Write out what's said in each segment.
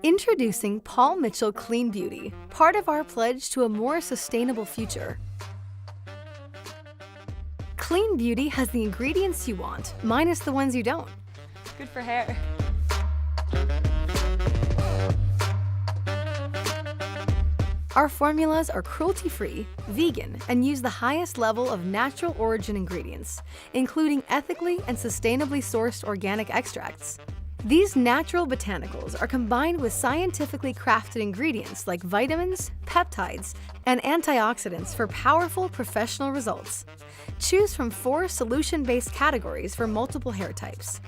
Introducing Paul Mitchell Clean Beauty, part of our pledge to a more sustainable future. Clean Beauty has the ingredients you want, minus the ones you don't. Good for hair. Our formulas are cruelty-free, vegan, and use the highest level of natural origin ingredients, including ethically and sustainably sourced organic extracts. These natural botanicals are combined with scientifically crafted ingredients like vitamins, peptides, and antioxidants for powerful professional results. Choose from 4 solution-based categories for multiple hair types.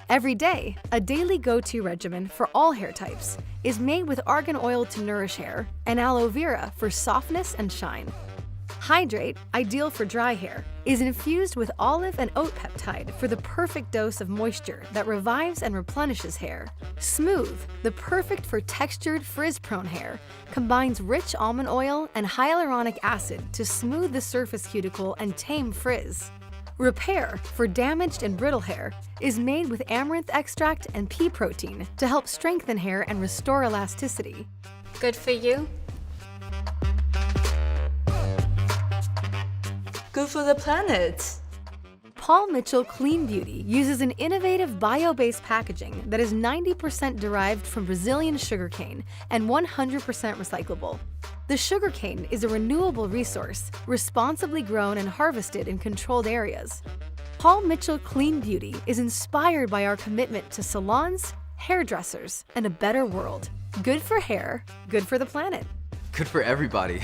Every day, a daily go-to regimen for all hair types is made with argan oil to nourish hair and aloe vera for softness and shine. Hydrate, ideal for dry hair, is infused with olive and oat peptide for the perfect dose of moisture that revives and replenishes hair. Smooth, the perfect for textured, frizz-prone hair, combines rich almond oil and hyaluronic acid to smooth the surface cuticle and tame frizz. Repair, for damaged and brittle hair, is made with amaranth extract and pea protein to help strengthen hair and restore elasticity. Good for you. Good for the planet. Paul Mitchell Clean Beauty uses an innovative bio-based packaging that is 90% derived from Brazilian sugarcane and 100% recyclable. The sugarcane is a renewable resource, responsibly grown and harvested in controlled areas. Paul Mitchell Clean Beauty is inspired by our commitment to salons, hairdressers, and a better world. Good for hair, good for the planet. Good for everybody.